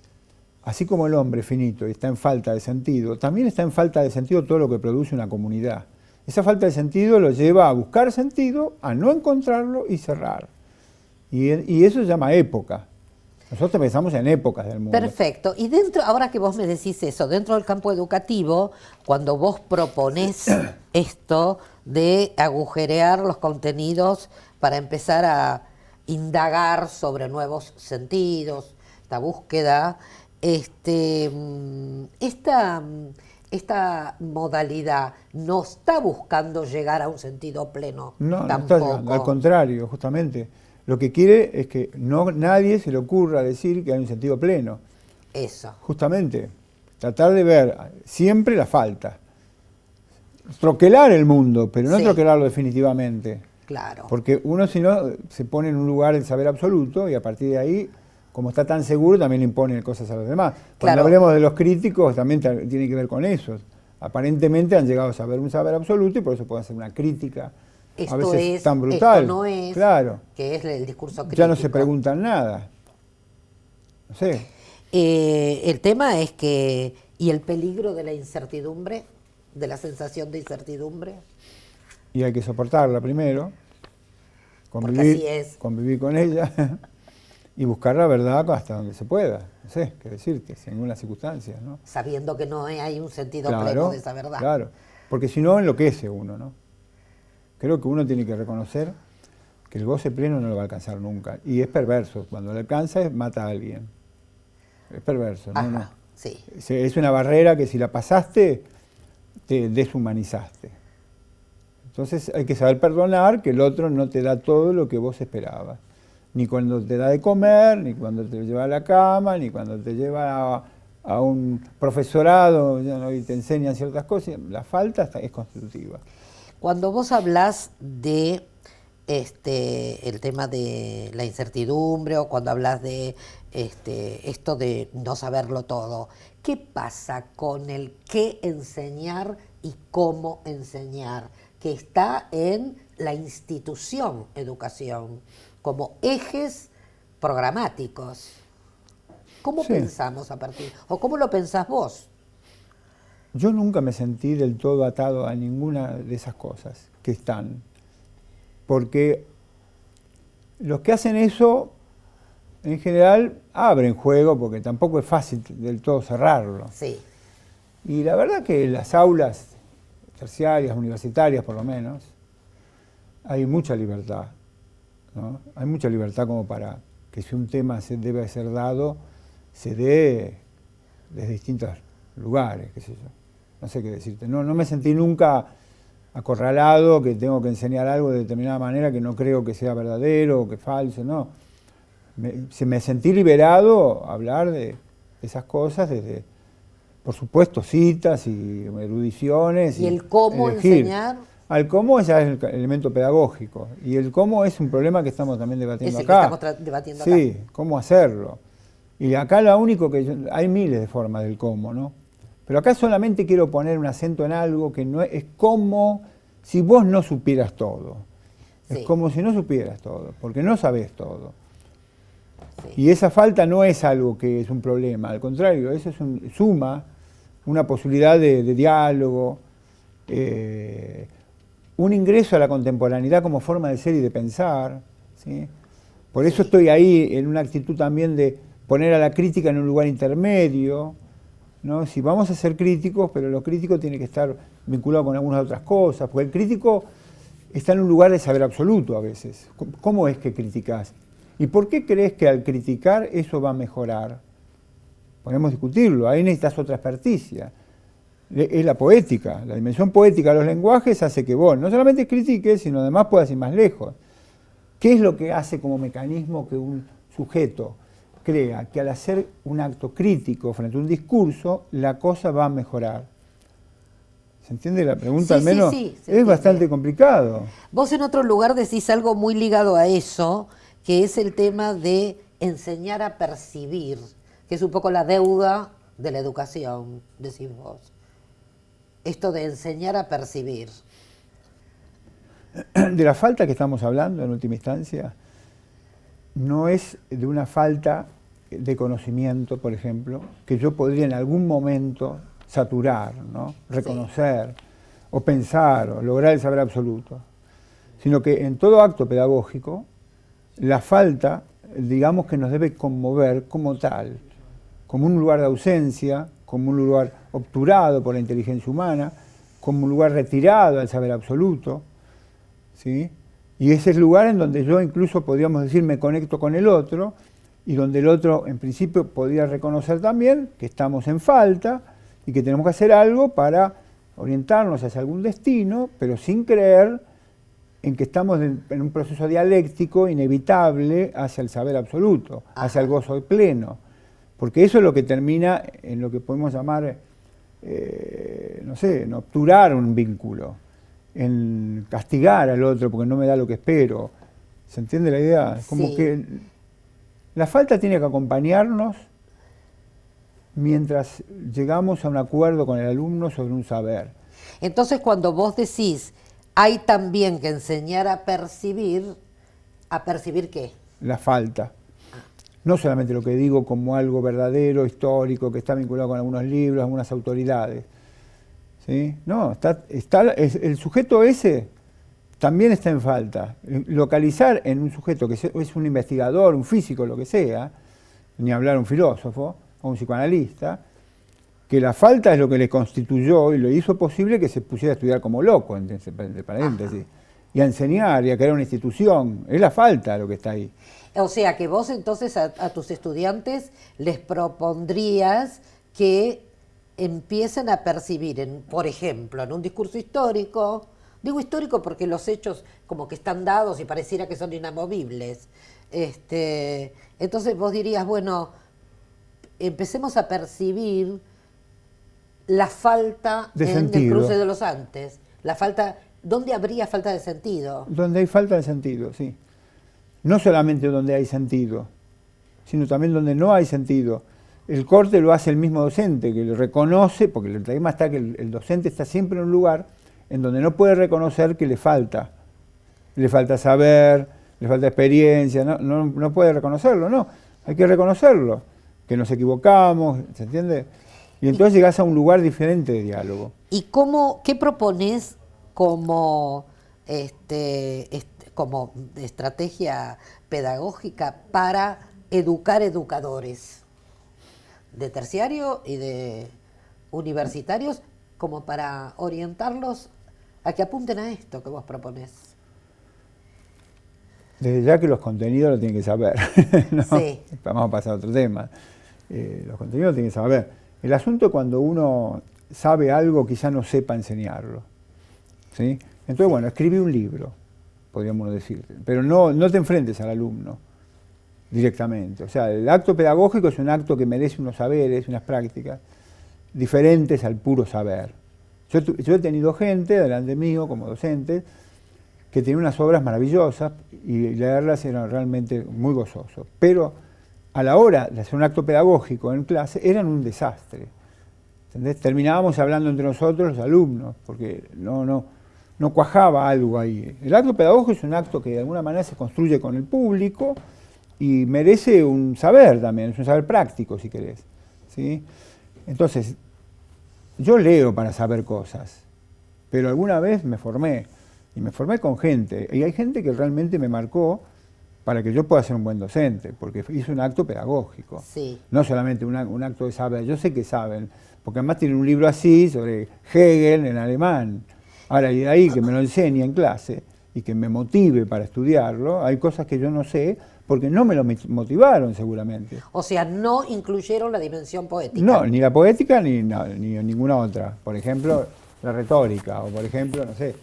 así como el hombre finito está en falta de sentido, también está en falta de sentido todo lo que produce una comunidad. Esa falta de sentido lo lleva a buscar sentido, a no encontrarlo y cerrar. Y eso se llama época. Nosotros pensamos en épocas del mundo. Perfecto. Y dentro, ahora que vos me decís eso, dentro del campo educativo, cuando vos proponés esto de agujerear los contenidos para empezar a indagar sobre nuevos sentidos, esta búsqueda, esta modalidad no está buscando llegar a un sentido pleno. No, no tampoco. está llegando, al contrario, justamente. Lo que quiere es que nadie se le ocurra decir que hay un sentido pleno. Eso. Justamente, tratar de ver siempre la falta. Troquelar el mundo, pero no Sí. troquelarlo definitivamente. Claro. Porque uno si no se pone en un lugar del saber absoluto y a partir de ahí, como está tan seguro, también le impone cosas a los demás. Cuando Claro. hablemos de los críticos, también tiene que ver con eso. Aparentemente han llegado a saber un saber absoluto y por eso pueden hacer una crítica Esto a veces es, tan brutal. esto no es, claro. que es el discurso crítico. Ya no se preguntan nada. No sé. El tema es que, y el peligro de la incertidumbre, de la sensación de incertidumbre, Y hay que soportarla primero, Porque así es. convivir con ella y buscar la verdad hasta donde se pueda. No sé qué decirte, sin ninguna circunstancia, ¿no? sabiendo que no hay un sentido pleno de esa verdad. Claro, porque si no enloquece uno, ¿no? Creo que uno tiene que reconocer que el goce pleno no lo va a alcanzar nunca. Y es perverso, cuando lo alcanza mata a alguien. Es perverso, ¿no? Ajá, No. sí. Es una barrera que si la pasaste, te deshumanizaste. Entonces hay que saber perdonar que el otro no te da todo lo que vos esperabas. Ni cuando te da de comer, ni cuando te lleva a la cama, ni cuando te lleva a un profesorado, ¿no? Y te enseñan ciertas cosas. La falta es constitutiva. Cuando vos hablás de el tema de la incertidumbre o cuando hablas de esto de no saberlo todo, ¿qué pasa con el qué enseñar y cómo enseñar? Que está en la institución educación, como ejes programáticos. ¿Cómo Sí. pensamos a partir? ¿O cómo lo pensás vos? Yo nunca me sentí del todo atado a ninguna de esas cosas que están. Porque los que hacen eso, en general, abren juego, porque tampoco es fácil del todo cerrarlo. Sí, Y la verdad que en las aulas terciarias, universitarias por lo menos, hay mucha libertad, ¿no? Hay mucha libertad como para que si un tema debe ser dado, se dé desde distintos lugares, qué sé yo. No sé qué decirte. No me sentí nunca acorralado, que tengo que enseñar algo de determinada manera que no creo que sea verdadero o que es falso, no. me sentí liberado a hablar de esas cosas desde, por supuesto, citas y erudiciones. ¿Y el cómo elegir. enseñar? Al cómo ya es el elemento pedagógico. Y el cómo es un problema que estamos también debatiendo Es el que acá. estamos debatiendo Sí, acá. cómo hacerlo. Y acá lo único hay miles de formas del cómo, ¿no? Pero acá solamente quiero poner un acento en algo que no es como si vos no supieras todo. Sí. Es como si no supieras todo, porque no sabés todo. Sí. Y esa falta no es algo que es un problema, al contrario, eso suma una posibilidad de diálogo, un ingreso a la contemporaneidad como forma de ser y de pensar, ¿sí? Por eso estoy ahí en una actitud también de poner a la crítica en un lugar intermedio, ¿no? Si vamos a ser críticos, pero lo crítico tiene que estar vinculado con algunas otras cosas, porque el crítico está en un lugar de saber absoluto a veces. ¿Cómo es que criticás? ¿Y por qué crees que al criticar eso va a mejorar? Podemos discutirlo, ahí necesitas otra experticia. Es la poética, la dimensión poética de los lenguajes hace que vos no solamente critiques, sino además puedas ir más lejos. ¿Qué es lo que hace como mecanismo que un sujeto crea que al hacer un acto crítico frente a un discurso, la cosa va a mejorar? ¿Se entiende la pregunta? Sí, al menos sí, se es entiende. bastante complicado. Vos en otro lugar decís algo muy ligado a eso, que es el tema de enseñar a percibir, que es un poco la deuda de la educación, decís vos. Esto de enseñar a percibir. De la falta que estamos hablando en última instancia, no es de una falta de conocimiento, por ejemplo, que yo podría en algún momento saturar, ¿no? Reconocer, o pensar, o lograr el saber absoluto, sino que en todo acto pedagógico, la falta, digamos que nos debe conmover como tal, como un lugar de ausencia, como un lugar obturado por la inteligencia humana, como un lugar retirado al saber absoluto, ¿sí? Y ese es el lugar en donde yo incluso podríamos decir me conecto con el otro, y donde el otro en principio podría reconocer también que estamos en falta y que tenemos que hacer algo para orientarnos hacia algún destino, pero sin creer en que estamos en un proceso dialéctico inevitable hacia el saber absoluto, hacia el gozo pleno. Porque eso es lo que termina en lo que podemos llamar, no sé, en obturar un vínculo, en castigar al otro porque no me da lo que espero. ¿Se entiende la idea? Como Sí. que la falta tiene que acompañarnos mientras llegamos a un acuerdo con el alumno sobre un saber. Entonces, cuando vos decís, hay también que enseñar ¿a percibir qué? La falta. No solamente lo que digo como algo verdadero, histórico, que está vinculado con algunos libros, algunas autoridades. ¿Sí? No, el sujeto ese también está en falta. Localizar en un sujeto que es un investigador, un físico, lo que sea, ni hablar un filósofo o un psicoanalista, que la falta es lo que le constituyó y lo hizo posible que se pusiera a estudiar como loco, entre paréntesis, y a enseñar y a crear una institución. Es la falta lo que está ahí. O sea, que vos entonces a tus estudiantes les propondrías que empiecen a percibir, por ejemplo, en un discurso histórico, digo histórico porque los hechos como que están dados y pareciera que son inamovibles. Entonces vos dirías, bueno, empecemos a percibir la falta de en sentido. el cruce de los Andes. La falta, ¿dónde habría falta de sentido? Donde hay falta de sentido, sí. No solamente donde hay sentido, sino también donde no hay sentido. El corte lo hace el mismo docente, que lo reconoce, porque el tema está que el docente está siempre en un lugar en donde no puede reconocer que le falta. Le falta saber, le falta experiencia, no puede reconocerlo, no. Hay que reconocerlo, que nos equivocamos, ¿se entiende? Y entonces llegás a un lugar diferente de diálogo. ¿Y qué propones como, como estrategia pedagógica para educar educadores de terciario y de universitarios, como para orientarlos a que apunten a esto que vos proponés? Desde ya que los contenidos lo tienen que saber, ¿no? Sí. Vamos a pasar a otro tema. Los contenidos lo tienen que saber. El asunto es cuando uno sabe algo, quizá no sepa enseñarlo, ¿sí? Entonces, bueno, escribí un libro, podríamos decir, pero no te enfrentes al alumno. directamente. O sea, el acto pedagógico es un acto que merece unos saberes, unas prácticas diferentes al puro saber. Yo he tenido gente delante mío como docentes que tenía unas obras maravillosas y leerlas era realmente muy gozoso. Pero a la hora de hacer un acto pedagógico en clase eran un desastre. ¿Entendés? Terminábamos hablando entre nosotros los alumnos, porque no cuajaba algo ahí. El acto pedagógico es un acto que de alguna manera se construye con el público y merece un saber también, es un saber práctico si querés, ¿sí? Entonces, yo leo para saber cosas, pero alguna vez me formé, y me formé con gente, y hay gente que realmente me marcó para que yo pueda ser un buen docente, porque hizo un acto pedagógico, Sí. no solamente un acto de saber. Yo sé que saben, porque además tienen un libro así sobre Hegel en alemán. Ahora, y de ahí que me lo enseñe en clase y que me motive para estudiarlo, hay cosas que yo no sé, porque no me lo motivaron seguramente. O sea, no incluyeron la dimensión poética. No, ni la poética ni ninguna otra. Por ejemplo, la retórica, o por ejemplo, no sé,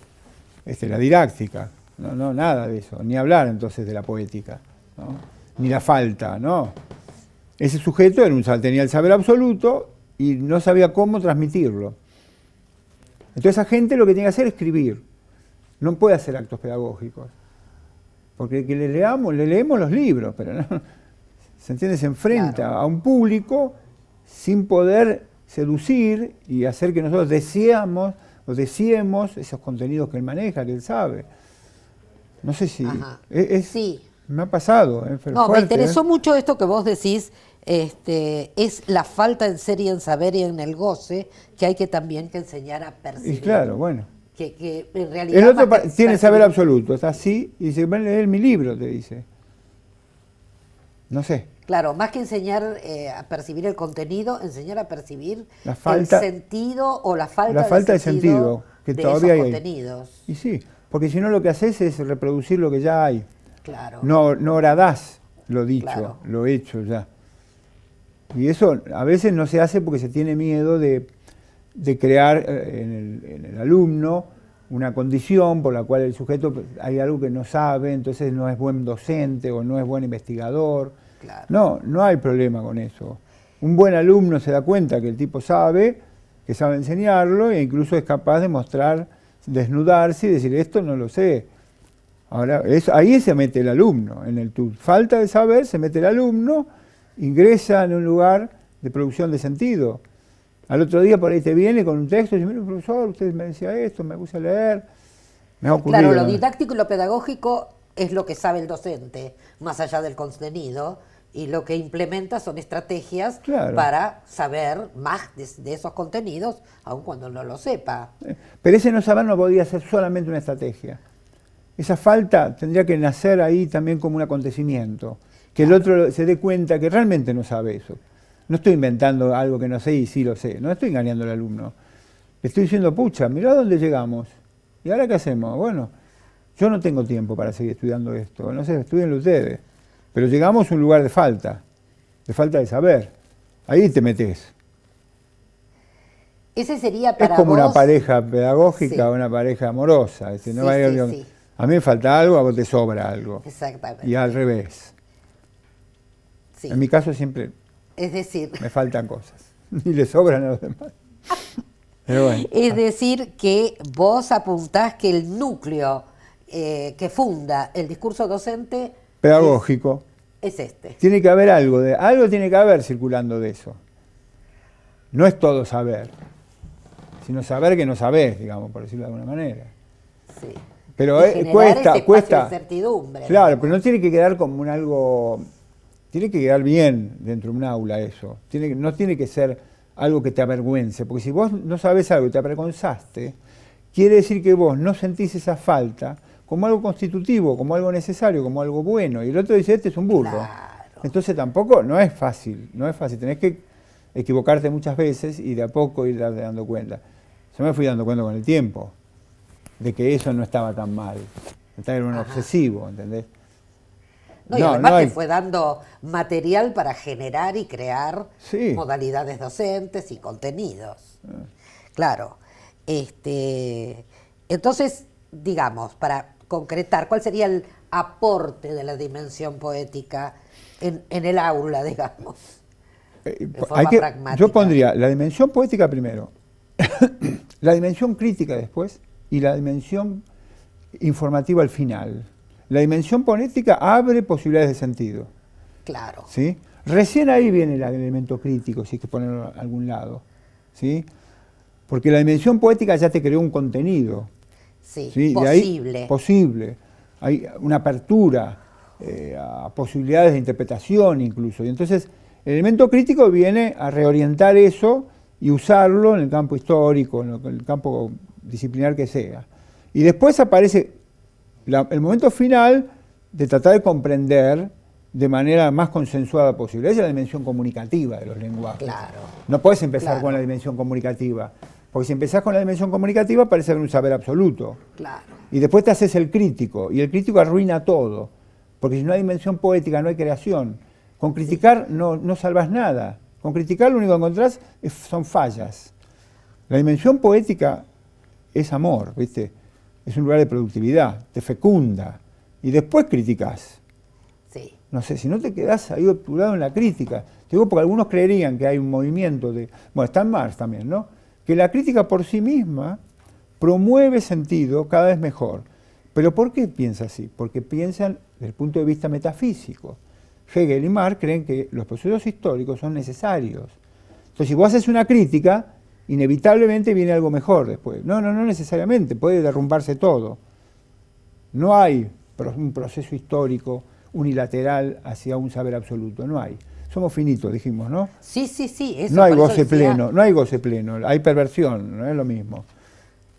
la didáctica. No, nada de eso. Ni hablar entonces de la poética, ¿no? Ni la falta, ¿no? Ese sujeto tenía el saber absoluto y no sabía cómo transmitirlo. Entonces esa gente lo que tiene que hacer es escribir. No puede hacer actos pedagógicos. Porque que le leemos los libros, pero no, ¿se entiende? Se enfrenta Claro. a un público sin poder seducir y hacer que nosotros deseemos esos contenidos que él maneja, que él sabe. No sé si... Ajá. Sí. Me ha pasado. No, fuerte, me interesó mucho esto que vos decís, es la falta en ser y en saber y en el goce, que hay que también que enseñar a percibir. Y claro, bueno. Que en realidad... El otro más que tiene saber percibir- absoluto, está así, y dice, ven a leer mi libro, te dice. No sé. Claro, más que enseñar a percibir el contenido, enseñar a percibir La falta- el sentido o la falta de sentido que de todavía esos hay. contenidos. Y sí, porque si no lo que haces es reproducir lo que ya hay. Claro. No horadás lo dicho, Claro. lo hecho ya. Y eso a veces no se hace porque se tiene miedo de crear en el alumno una condición por la cual el sujeto hay algo que no sabe, entonces no es buen docente o no es buen investigador. Claro. No hay problema con eso. Un buen alumno se da cuenta que el tipo sabe, que sabe enseñarlo e incluso es capaz de mostrar, desnudarse y decir, esto no lo sé. Ahora, ahí se mete el alumno, tu falta de saber se mete el alumno, ingresa en un lugar de producción de sentido. Al otro día por ahí te viene con un texto y dice, mire profesor, usted me decía esto, me puse a leer, me ha ocurrido. Claro, lo didáctico y lo pedagógico es lo que sabe el docente, más allá del contenido, y lo que implementa son estrategias Claro. para saber más de esos contenidos, aun cuando no lo sepa. Pero ese no saber no podía ser solamente una estrategia. Esa falta tendría que nacer ahí también como un acontecimiento, que el otro se dé cuenta que realmente no sabe eso. No estoy inventando algo que no sé y sí lo sé, no estoy engañando al alumno. Le estoy diciendo, pucha, mirá dónde llegamos. ¿Y ahora qué hacemos? Bueno, yo no tengo tiempo para seguir estudiando esto, no sé, estudienlo ustedes. Pero llegamos a un lugar de falta de saber. Ahí te metes. Ese sería para Es como una vos- pareja pedagógica Sí. o una pareja amorosa. ¿Viste? No Sí, hay- sí, sí. A mí me falta algo, a vos te sobra algo. Exactamente. Y al revés. Sí. En mi caso siempre Es decir, me faltan cosas. Y le sobran a los demás. Pero bueno. es decir, que vos apuntás que el núcleo que funda el discurso docente Pedagógico. es este. Tiene que haber algo tiene que haber circulando de eso. No es todo saber, sino saber que no sabés, digamos, por decirlo de alguna manera. Sí. Pero Y generar cuesta, ese espacio cuesta. de certidumbre. Claro, pero no tiene que quedar como un algo, tiene que quedar bien dentro de un aula eso. No tiene que ser algo que te avergüence, porque si vos no sabés algo y te avergonzaste, quiere decir que vos no sentís esa falta como algo constitutivo, como algo necesario, como algo bueno. Y el otro dice, este es un burro. Claro. Entonces tampoco, no es fácil, tenés que equivocarte muchas veces y de a poco ir dando cuenta. Yo me fui dando cuenta con el tiempo de que eso no estaba tan mal. Era un obsesivo, ¿entendés? No, y No, además no hay- te fue dando material para generar y crear Sí. modalidades docentes y contenidos. Claro. Entonces, digamos, para concretar, ¿cuál sería el aporte de la dimensión poética en el aula, digamos. De forma Hay que, pragmática. yo pondría la dimensión poética primero, la dimensión crítica después y la dimensión informativa al final. La dimensión poética abre posibilidades de sentido. Claro. ¿Sí? Recién ahí viene el elemento crítico, si hay que ponerlo a algún lado. ¿Sí? Porque la dimensión poética ya te creó un contenido. Sí, ¿sí? posible. De ahí, posible. Hay una apertura a posibilidades de interpretación incluso. Y entonces el elemento crítico viene a reorientar eso y usarlo en el campo histórico, en el campo disciplinar que sea. Y después aparece el momento final de tratar de comprender de manera más consensuada posible. Esa es la dimensión comunicativa de los lenguajes. Claro. No puedes empezar Claro. con la dimensión comunicativa, porque si empezás con la dimensión comunicativa parece haber un saber absoluto. Claro. Y después te haces el crítico, y el crítico arruina todo, porque si no hay dimensión poética no hay creación. Con criticar no salvas nada. Con criticar lo único que encontrás son fallas. La dimensión poética es amor, ¿viste? Es un lugar de productividad, te fecunda, y después criticás. Sí. No sé, si no te quedás ahí obturado en la crítica. Te digo porque algunos creerían que hay un movimiento de... Bueno, está en Marx también, ¿no? Que la crítica por sí misma promueve sentido cada vez mejor. ¿Pero por qué piensa así? Porque piensan desde el punto de vista metafísico. Hegel y Marx creen que los procesos históricos son necesarios. Entonces, si vos haces una crítica, inevitablemente viene algo mejor después. No necesariamente, puede derrumbarse todo. No hay un proceso histórico unilateral hacia un saber absoluto, no hay. Somos finitos, dijimos, ¿no? Sí, eso No hay por eso goce decía- pleno, no hay goce pleno, hay perversión, no es lo mismo.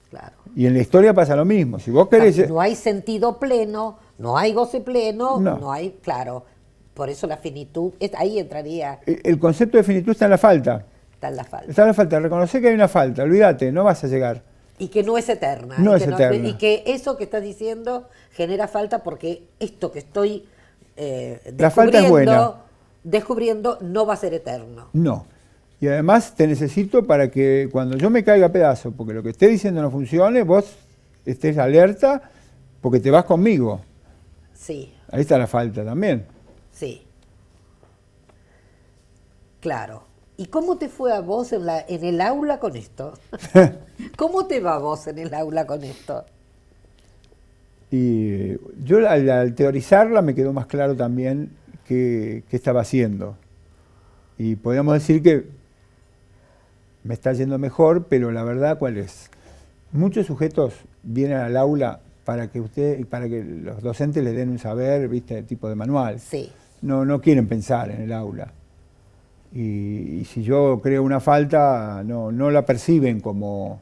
Claro. Y en la historia pasa lo mismo. Si vos querés... No hay sentido pleno, no hay goce pleno, No. no hay, claro. Por eso la finitud, ahí entraría, El concepto de finitud está en la falta. está en la falta. Está en la falta, reconocer que hay una falta, olvídate, no vas a llegar. Y que no es eterna. No y es que eterna. y que eso que estás diciendo genera falta porque esto que estoy La falta es buena. descubriendo no va a ser eterno. No. Y además te necesito para que cuando yo me caiga a pedazo, porque lo que esté diciendo no funcione, vos estés alerta porque te vas conmigo. Sí, Ahí está la falta también. sí. Claro. ¿Y cómo te fue a vos en el aula con esto? ¿Cómo te va a vos en el aula con esto? Y yo al teorizarla me quedó más claro también qué estaba haciendo. Y podríamos decir que me está yendo mejor, pero la verdad, ¿cuál es? Muchos sujetos vienen al aula para que los docentes les den un saber, ¿viste?, de tipo de manual. Sí. No quieren pensar en el aula. Y si yo creo una falta, no la perciben como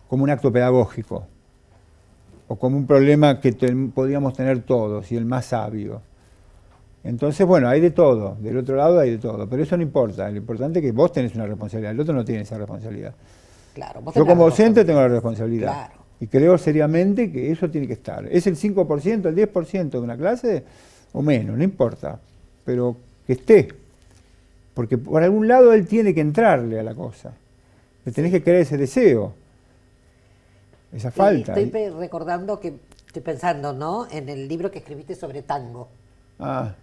un acto pedagógico o como un problema que podríamos tener todos y el más sabio. Entonces, bueno, hay de todo, del otro lado hay de todo, pero eso no importa, lo importante es que vos tenés una responsabilidad, el otro no tiene esa responsabilidad. Claro, vos Yo tenés como la docente tengo la responsabilidad. responsabilidad. Claro. Y creo seriamente que eso tiene que estar. ¿Es el 5%, el 10% de una clase o menos? No importa, pero que esté. Porque por algún lado él tiene que entrarle a la cosa. Le tenés que creer ese deseo, esa falta. Estoy recordando que, estoy pensando, ¿no?, en el libro que escribiste sobre tango, Ah,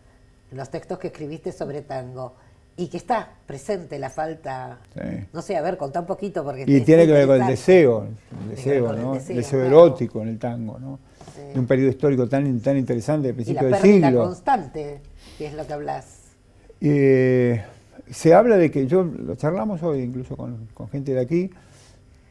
en los textos que escribiste sobre tango, y que está presente la falta, sí. no sé, a ver, contá un poquito, porque Y es tiene muy que ver con el interesante. deseo, Tiene que ver con el ¿no? deseo, El deseo claro. erótico en el tango, ¿no? Sí. De un periodo histórico tan interesante del Y principio la del pérdida siglo. constante, que es lo que hablas. Se habla de que, lo charlamos hoy incluso con gente de aquí,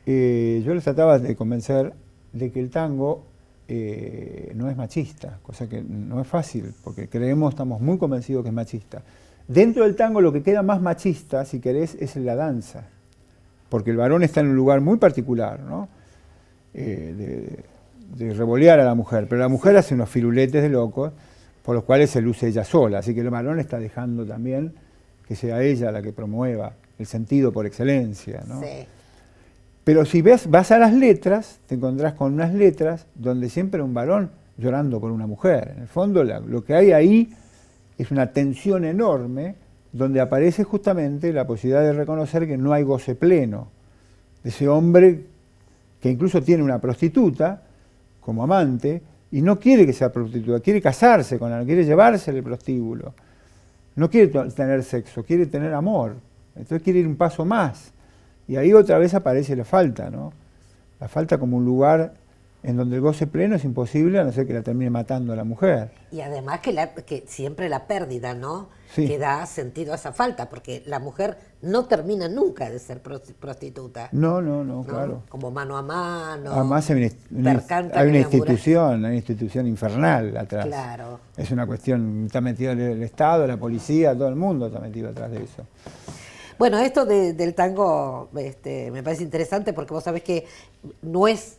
yo les trataba de convencer de que el tango no es machista, cosa que no es fácil, porque estamos muy convencidos que es machista. Dentro del tango lo que queda más machista, si querés, es la danza, porque el varón está en un lugar muy particular, ¿no? De revolear a la mujer, pero la mujer hace unos firuletes de locos, por los cuales se luce ella sola, así que el varón está dejando también que sea ella la que promueva el sentido por excelencia, ¿no? Sí. Pero si vas a las letras, te encontrás con unas letras donde siempre un varón llorando por una mujer. En el fondo lo que hay ahí es una tensión enorme donde aparece justamente la posibilidad de reconocer que no hay goce pleno. De ese hombre que incluso tiene una prostituta como amante y no quiere que sea prostituta, quiere casarse con ella, quiere llevársele el prostíbulo. no quiere tener sexo, quiere tener amor. Entonces quiere ir un paso más. Y ahí otra vez aparece la falta, ¿no? La falta como un lugar en donde el goce pleno es imposible a no ser que la termine matando a la mujer. Y además que siempre la pérdida, ¿no? Sí. Que da sentido a esa falta, porque la mujer no termina nunca de ser prostituta. No, claro. Como mano a mano. Además hay una institución infernal atrás. Claro. Es una cuestión, está metido el Estado, la policía, todo el mundo está metido atrás de eso. Bueno, esto del tango me parece interesante porque vos sabés que no es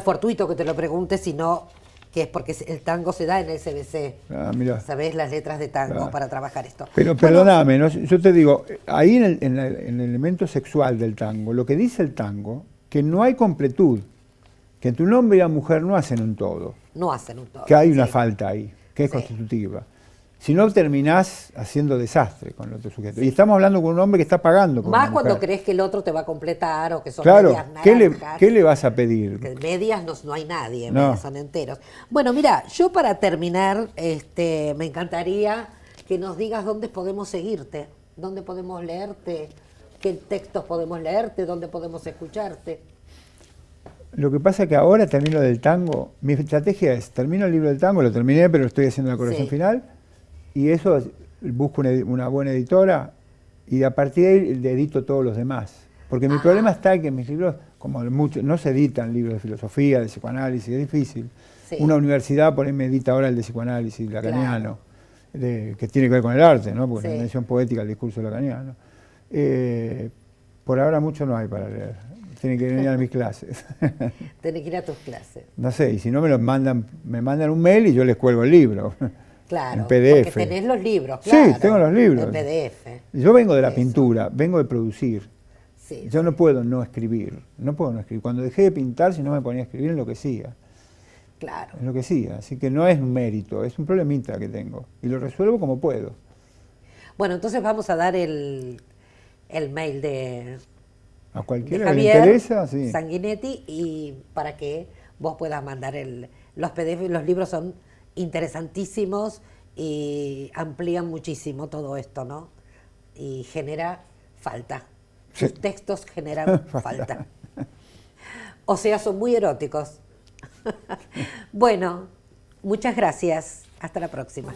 fortuito que te lo pregunte, sino que es porque el tango se da en el CBC. Ah, mirá. ¿Sabés? Las letras de tango para trabajar esto. Pero perdóname, ¿no? Yo te digo, ahí en el elemento sexual del tango, lo que dice el tango, que no hay completud, que tu hombre y la mujer no hacen un todo. No hacen un todo. Que hay una falta ahí, que es constitutiva. Si no, terminás haciendo desastre con el otro sujeto. Y estamos hablando con un hombre que está pagando por Más una cuando mujer. crees que el otro te va a completar o que son Claro, medias naranjas. ¿qué le vas a pedir? Que medias no hay nadie, No. medias son enteros. Bueno, mira, yo para terminar, me encantaría que nos digas dónde podemos seguirte, dónde podemos leerte, qué textos podemos leerte, dónde podemos escucharte. Lo que pasa es que ahora termino del tango, mi estrategia es, termino el libro del tango, lo terminé, pero estoy haciendo la corrección final, y eso busco una buena editora, y a partir de ahí le edito todos los demás. Porque mi problema está en que mis libros, como muchos, no se editan libros de filosofía, de psicoanálisis, es difícil. Sí. Una universidad por ahí me edita ahora el de psicoanálisis lacaniano, que tiene que ver con el arte, ¿no? Porque es una dimensión poética el discurso lacaniano. Por ahora mucho no hay para leer. Tienen que venir a mis clases. Tenés que ir a tus clases. No sé, y si no me mandan un mail y yo les cuelgo el libro. Claro, en PDF. porque tenés los libros, claro. Sí, tengo los libros. En PDF. Yo vengo de la pintura, vengo de producir. Sí, Yo no puedo no escribir, no puedo no escribir. Cuando dejé de pintar, si no me ponía a escribir, enloquecía. claro. Enloquecía. Así que no es un mérito, es un problemita que tengo. Y lo resuelvo como puedo. Bueno, entonces vamos a dar el mail de A cualquiera que le Javier interesa, sí. Sanguinetti, y para que vos puedas mandar los PDF. Los libros son interesantísimos y amplían muchísimo todo esto, ¿no? Y genera falta. Sí. Sus textos generan falta. O sea, son muy eróticos. Bueno, muchas gracias. Hasta la próxima.